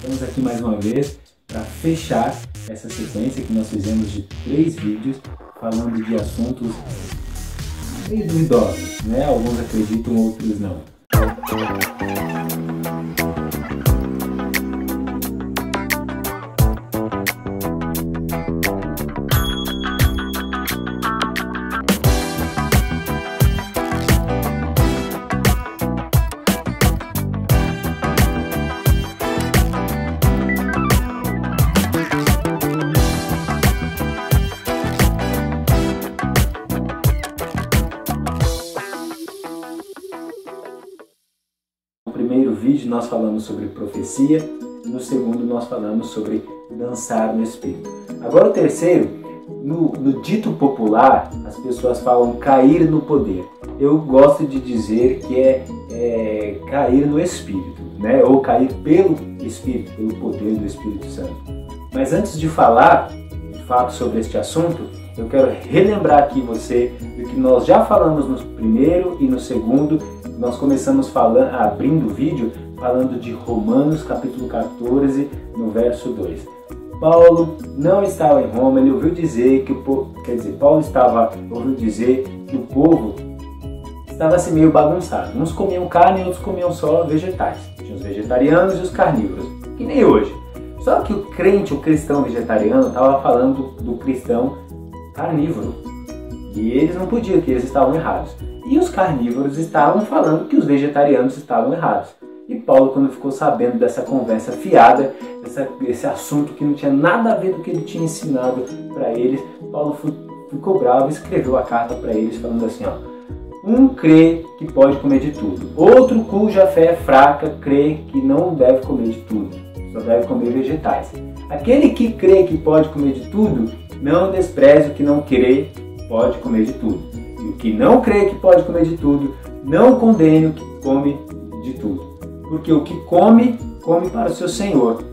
Estamos aqui mais uma vez para fechar essa sequência que nós fizemos de 3 vídeos falando de assuntos meio duvidosos, né? Alguns acreditam, outros não. No primeiro vídeo nós falamos sobre profecia, no segundo nós falamos sobre dançar no Espírito. Agora o terceiro, no dito popular, as pessoas falam cair no poder. Eu gosto de dizer que é cair no Espírito, né? Ou cair pelo Espírito, pelo poder do Espírito Santo. Mas antes de falar, de fato, sobre este assunto, eu quero relembrar aqui você do que nós já falamos no primeiro e no segundo. Nós começamos abrindo o vídeo falando de Romanos capítulo 14, no verso 2. Paulo não estava em Roma, ele ouviu dizer que ouviu dizer que o povo estava assim meio bagunçado. Uns comiam carne e outros comiam só vegetais. Tinha os vegetarianos e os carnívoros, que nem hoje. Só que o crente, o cristão vegetariano, estava falando do cristão carnívoro. E eles não podiam, que eles estavam errados. E os carnívoros estavam falando que os vegetarianos estavam errados. E Paulo, quando ficou sabendo dessa conversa fiada, esse assunto que não tinha nada a ver com o que ele tinha ensinado para eles, Paulo ficou bravo e escreveu a carta para eles falando assim, ó: um crê que pode comer de tudo, outro cuja fé é fraca crê que não deve comer de tudo, só deve comer vegetais. Aquele que crê que pode comer de tudo, não despreze o que não crê pode comer de tudo. E o que não crê que pode comer de tudo, não condene o que come de tudo. Porque o que come, come para o seu Senhor.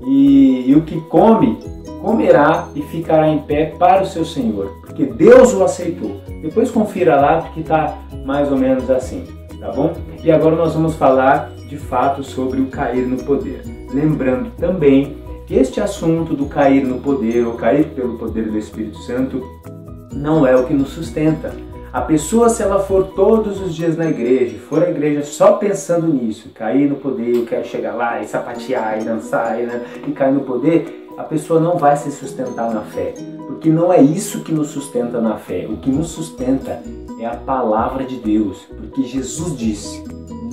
E o que come, comerá e ficará em pé para o seu Senhor. Porque Deus o aceitou. Depois confira lá, porque está mais ou menos assim, tá bom? E agora nós vamos falar de fato sobre o cair no poder. Lembrando também que este assunto do cair no poder, ou cair pelo poder do Espírito Santo, não é o que nos sustenta. A pessoa, se ela for todos os dias na igreja, for à igreja só pensando nisso, cair no poder, eu quero chegar lá e sapatear e dançar e cair no poder, a pessoa não vai se sustentar na fé. Porque não é isso que nos sustenta na fé. O que nos sustenta é a palavra de Deus. Porque Jesus disse,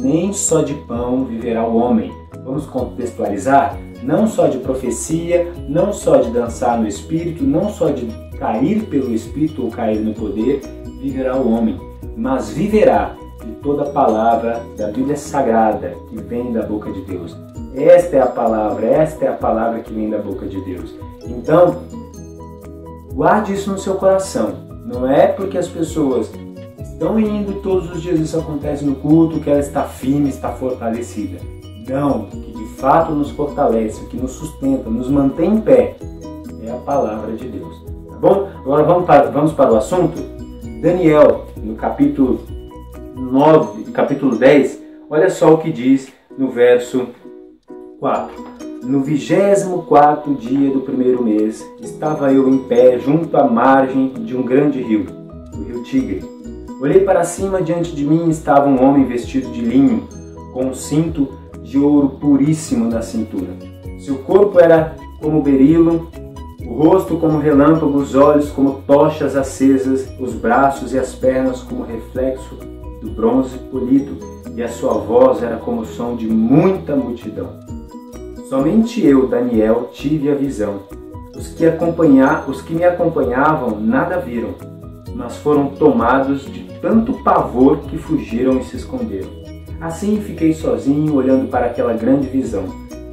nem só de pão viverá o homem. Vamos contextualizar? Não só de profecia, não só de dançar no Espírito, não só de cair pelo Espírito ou cair no poder, viverá o homem, mas viverá de toda a palavra da Bíblia Sagrada que vem da boca de Deus. Esta é a palavra que vem da boca de Deus. Então, guarde isso no seu coração. Não é porque as pessoas estão indo todos os dias, isso acontece no culto, que ela está firme, está fortalecida. Não, o que de fato nos fortalece, o que nos sustenta, nos mantém em pé, é a palavra de Deus. Tá bom? Agora vamos para o assunto? Daniel, no capítulo 9, capítulo 10, olha só o que diz no verso 4. No 24º dia do primeiro mês, estava eu em pé junto à margem de um grande rio, o rio Tigre. Olhei para cima, diante de mim estava um homem vestido de linho, com um cinto de ouro puríssimo na cintura. Seu corpo era como berilo, o rosto como relâmpago, os olhos como tochas acesas, os braços e as pernas como reflexo do bronze polido, e a sua voz era como o som de muita multidão. Somente eu, Daniel, tive a visão. Os que me acompanhavam nada viram, mas foram tomados de tanto pavor que fugiram e se esconderam. Assim fiquei sozinho, olhando para aquela grande visão.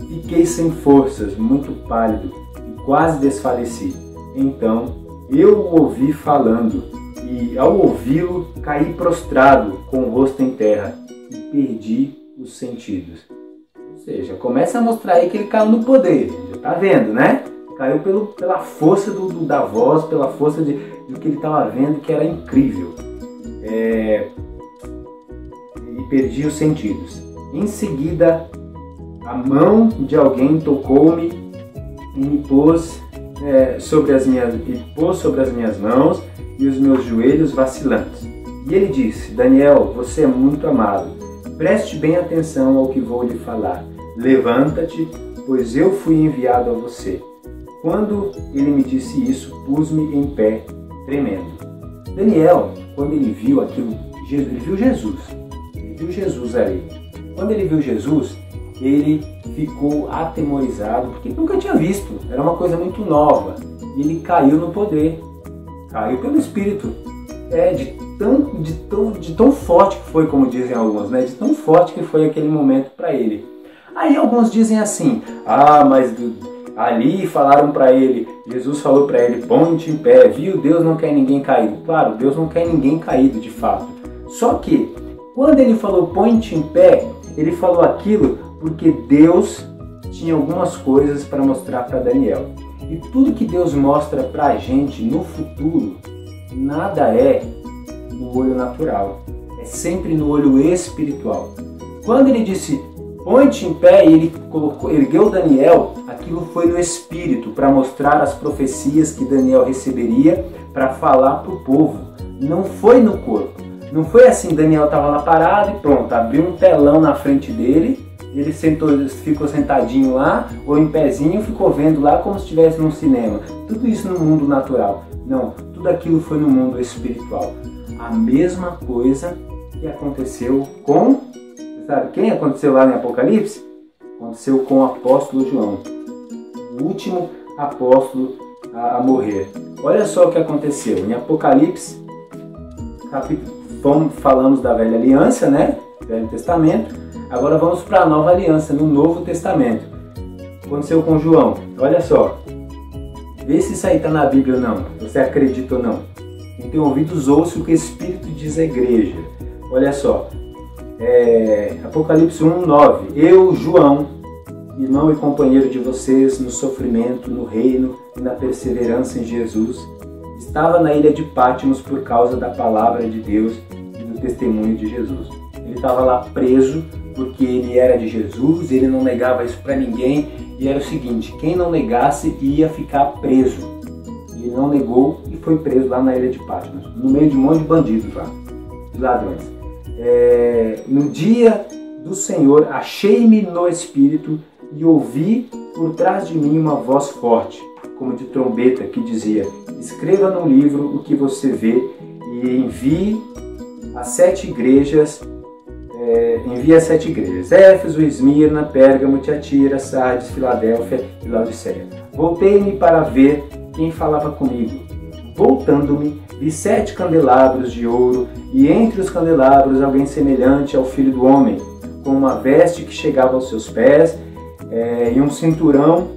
Fiquei sem forças, muito pálido, quase desfaleci. Então eu o ouvi falando, e ao ouvi-lo caí prostrado com o rosto em terra e perdi os sentidos. Ou seja, começa a mostrar aí que ele caiu no poder. Já tá vendo, né? Caiu pela força da voz, pela força do que ele estava vendo, que era incrível. E perdi os sentidos. Em seguida a mão de alguém tocou-me e me pôs sobre as minhas mãos e os meus joelhos vacilantes. E ele disse: Daniel, você é muito amado. Preste bem atenção ao que vou lhe falar. Levanta-te, pois eu fui enviado a você. Quando ele me disse isso, pus-me em pé, tremendo. Daniel, quando ele viu aquilo, ele viu Jesus ali. Quando ele viu Jesus, ele ficou atemorizado, porque nunca tinha visto, era uma coisa muito nova. E ele caiu no poder, caiu pelo Espírito. De tão forte que foi, como dizem alguns, né? De tão forte que foi aquele momento para ele. Aí alguns dizem assim: mas ali falaram para ele, Jesus falou para ele, põe-te em pé, viu? Deus não quer ninguém caído. Claro, Deus não quer ninguém caído de fato. Só que, quando ele falou põe-te em pé, ele falou aquilo porque Deus tinha algumas coisas para mostrar para Daniel. E tudo que Deus mostra para a gente no futuro, nada é no olho natural, é sempre no olho espiritual. Quando ele disse põe-te em pé e ele ergueu Daniel, aquilo foi no espírito para mostrar as profecias que Daniel receberia para falar para o povo. Não foi no corpo. Não foi assim, Daniel estava lá parado e pronto, abriu um telão na frente dele, ele ficou sentadinho lá, ou em pezinho, ficou vendo lá como se estivesse num cinema. Tudo isso no mundo natural. Não, tudo aquilo foi no mundo espiritual. A mesma coisa que aconteceu com... Sabe quem aconteceu lá em Apocalipse? Aconteceu com o apóstolo João, o último apóstolo a morrer. Olha só o que aconteceu. Em Apocalipse, falamos da Velha Aliança, né? Velho Testamento. Agora vamos para a Nova Aliança, no Novo Testamento. Aconteceu com João. Olha só. Vê se isso aí está na Bíblia ou não. Você acredita ou não. Quem tem ouvidos, ouça o que o Espírito diz à igreja. Olha só. Apocalipse 1:9. Eu, João, irmão e companheiro de vocês no sofrimento, no reino e na perseverança em Jesus, estava na ilha de Patmos por causa da palavra de Deus e do testemunho de Jesus. Ele estava lá preso porque ele era de Jesus, ele não negava isso para ninguém, e era o seguinte: quem não negasse ia ficar preso. E ele não negou e foi preso lá na ilha de Patmos, no meio de um monte de bandidos lá, de ladrões. No dia do Senhor, achei-me no Espírito e ouvi por trás de mim uma voz forte, como de trombeta, que dizia: escreva no livro o que você vê e envie as 7 igrejas, Éfeso, Esmirna, Pérgamo, Tiatira, Sardes, Filadélfia e Laodiceia. Voltei-me para ver quem falava comigo. Voltando-me, vi 7 candelabros de ouro, e entre os candelabros alguém semelhante ao Filho do Homem, com uma veste que chegava aos seus pés, e um cinturão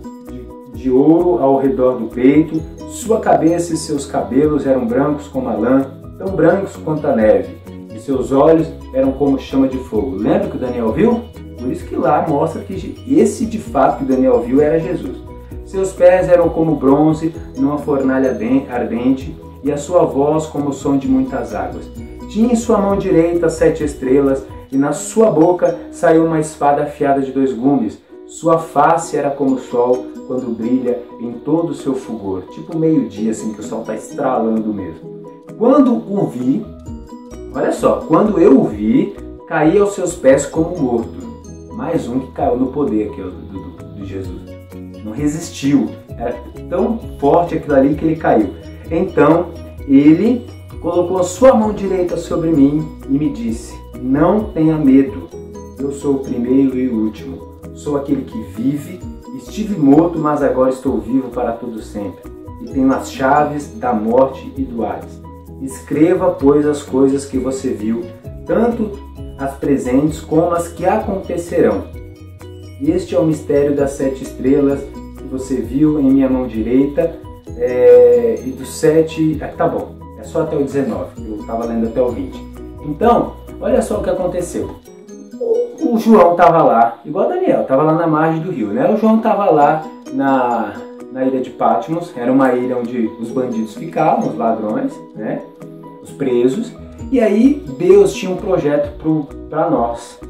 de ouro ao redor do peito. Sua cabeça e seus cabelos eram brancos como a lã, tão brancos quanto a neve, e seus olhos eram como chama de fogo. Lembra que o Daniel viu? Por isso que lá mostra que esse de fato que Daniel viu era Jesus. Seus pés eram como bronze numa fornalha ardente, e a sua voz como o som de muitas águas. Tinha em sua mão direita 7 estrelas, e na sua boca saiu uma espada afiada de 2 gumes. Sua face era como o sol quando brilha em todo o seu fulgor, tipo meio-dia, assim, que o sol está estralando mesmo. Quando o vi, olha só, quando eu o vi, caí aos seus pés como morto. Mais um que caiu no poder aqui, de Jesus. Não resistiu, era tão forte aquilo ali que ele caiu. Então ele colocou a sua mão direita sobre mim e me disse: não tenha medo, eu sou o primeiro e o último, sou aquele que vive, estive morto, mas agora estou vivo para todo sempre, e tenho as chaves da morte e do Hades. Escreva, pois, as coisas que você viu, tanto as presentes como as que acontecerão. Este é o mistério das 7 estrelas que você viu em minha mão direita, e dos 7... tá bom, é só até o 19, eu estava lendo até o 20. Então, olha só o que aconteceu. O João estava lá, igual Daniel, estava lá na margem do rio, né? O João estava lá na ilha de Patmos, era uma ilha onde os bandidos ficavam, os ladrões, né? Os presos. E aí Deus tinha um projeto para nós,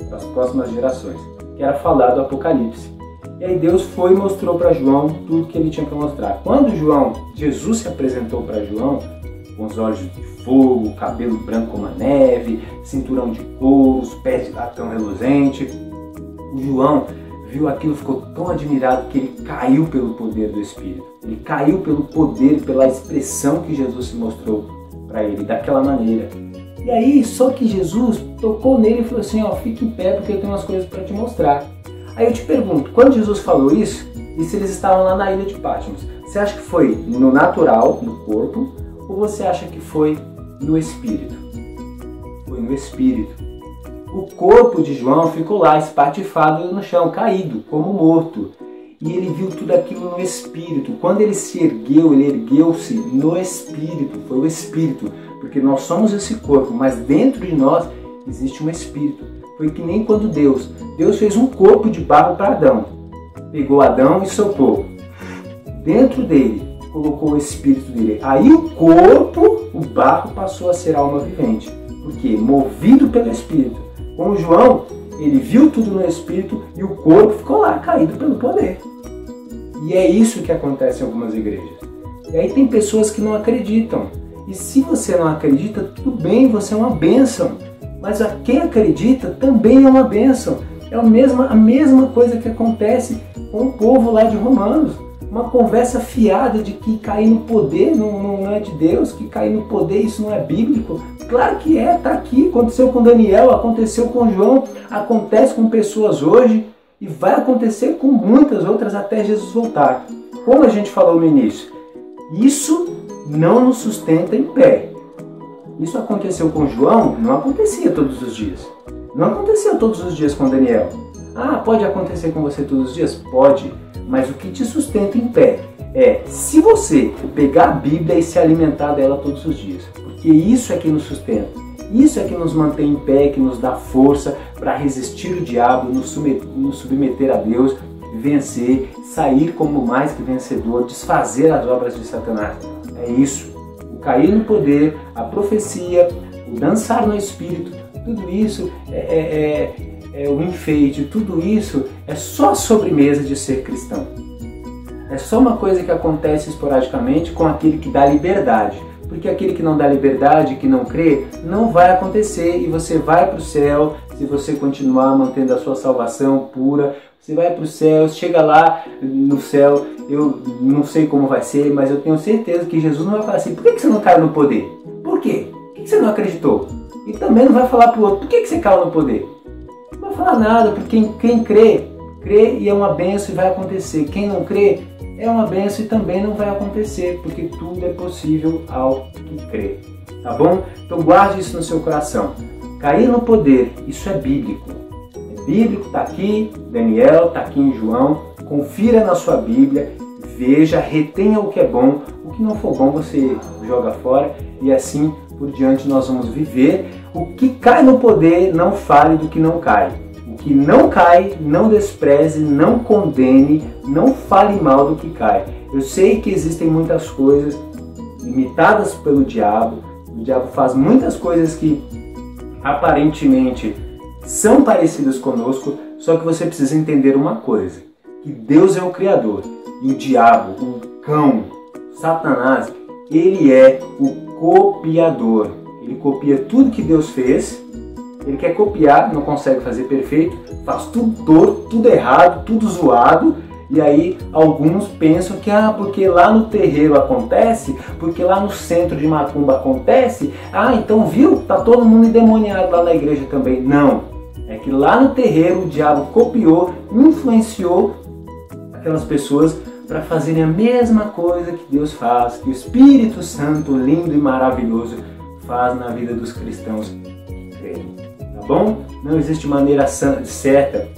para as próximas gerações. que era falar do Apocalipse. E aí Deus foi e mostrou para João tudo que ele tinha que mostrar. Quando Jesus se apresentou para João, com os olhos de fogo, cabelo branco como a neve, cinturão de couro, os pés de latão reluzente, o João viu aquilo, ficou tão admirado que ele caiu pelo poder do Espírito. Ele caiu pelo poder, pela expressão que Jesus se mostrou para ele, daquela maneira. E aí, só que Jesus tocou nele e falou assim, ó, fique em pé porque eu tenho umas coisas para te mostrar. Aí eu te pergunto, quando Jesus falou isso, e se eles estavam lá na ilha de Patmos, você acha que foi no natural, no corpo, ou você acha que foi no Espírito? Foi no Espírito. O corpo de João ficou lá, espatifado no chão, caído, como morto. E ele viu tudo aquilo no Espírito. Quando ele se ergueu, ele ergueu-se no Espírito. Foi o Espírito, porque nós somos esse corpo, mas dentro de nós existe um Espírito. Foi que nem quando Deus fez um corpo de barro para Adão. Pegou Adão e soprou. Dentro dele, colocou o Espírito dele. Aí o corpo, o barro, passou a ser alma vivente. Por quê? Movido pelo Espírito. Como João, ele viu tudo no Espírito e o corpo ficou lá, caído pelo poder. E é isso que acontece em algumas igrejas. E aí tem pessoas que não acreditam. E se você não acredita, tudo bem, você é uma bênção. Mas a quem acredita também é uma bênção. É a mesma coisa que acontece com o povo lá de Romanos. Uma conversa fiada de que cair no poder não é de Deus, que cair no poder isso não é bíblico. Claro que é, está aqui, aconteceu com Daniel, aconteceu com João, acontece com pessoas hoje e vai acontecer com muitas outras até Jesus voltar. Como a gente falou no início, isso não nos sustenta em pé. Isso aconteceu com João, não acontecia todos os dias. Não aconteceu todos os dias com Daniel. Ah, pode acontecer com você todos os dias? Pode. Mas o que te sustenta em pé é se você pegar a Bíblia e se alimentar dela todos os dias. Porque isso é que nos sustenta. Isso é que nos mantém em pé, que nos dá força para resistir o diabo, nos submeter a Deus, vencer, sair como mais que vencedor, desfazer as obras de Satanás. É isso. O cair no poder, a profecia, o dançar no Espírito, tudo isso é o enfeite, tudo isso é só a sobremesa de ser cristão. É só uma coisa que acontece esporadicamente com aquele que dá liberdade. Porque aquele que não dá liberdade, que não crê, não vai acontecer e você vai para o céu se você continuar mantendo a sua salvação pura. Você vai para o céu, chega lá no céu, eu não sei como vai ser, mas eu tenho certeza que Jesus não vai falar assim, por que você não caiu no poder? Por quê? Por que você não acreditou? E também não vai falar para o outro, por que você caiu no poder? Não vai falar nada, porque quem crê e é uma bênção e vai acontecer. Quem não crê, é uma bênção e também não vai acontecer, porque tudo é possível ao que crê. Tá bom? Então guarde isso no seu coração. Cair no poder, isso é bíblico. É bíblico, está aqui, Daniel, está aqui em João. Confira na sua Bíblia, veja, retenha o que é bom. O que não for bom você joga fora e assim por diante nós vamos viver. O que cai no poder, não fale do que não cai. O que não cai, não despreze, não condene, não fale mal do que cai. Eu sei que existem muitas coisas imitadas pelo diabo. O diabo faz muitas coisas que aparentemente são parecidas conosco, só que você precisa entender uma coisa, que Deus é o Criador e o diabo, o cão, Satanás, ele é o copiador. Ele copia tudo que Deus fez. Ele quer copiar, não consegue fazer perfeito, faz tudo torto, tudo errado, tudo zoado. E aí alguns pensam que porque lá no terreiro acontece, porque lá no centro de Macumba acontece, então viu, tá todo mundo endemoniado lá na igreja também. Não, é que lá no terreiro o diabo copiou, influenciou aquelas pessoas para fazerem a mesma coisa que Deus faz, que o Espírito Santo, lindo e maravilhoso, faz na vida dos cristãos que creem. Tá bom? Não existe maneira certa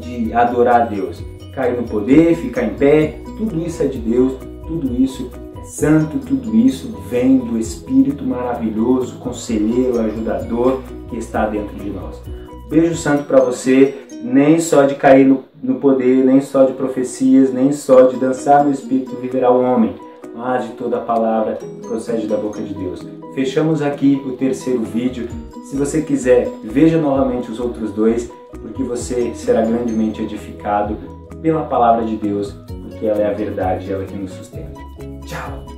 de adorar a Deus. Cair no poder, ficar em pé, tudo isso é de Deus, tudo isso é santo, tudo isso vem do Espírito maravilhoso, conselheiro, ajudador que está dentro de nós. Beijo santo para você, nem só de cair no poder, nem só de profecias, nem só de dançar no Espírito viverá o homem, mas de toda a palavra que procede da boca de Deus. fechamos aqui o terceiro vídeo. Se você quiser, veja novamente os outros dois, porque você será grandemente edificado pela palavra de Deus, porque ela é a verdade, ela que nos sustenta. Tchau!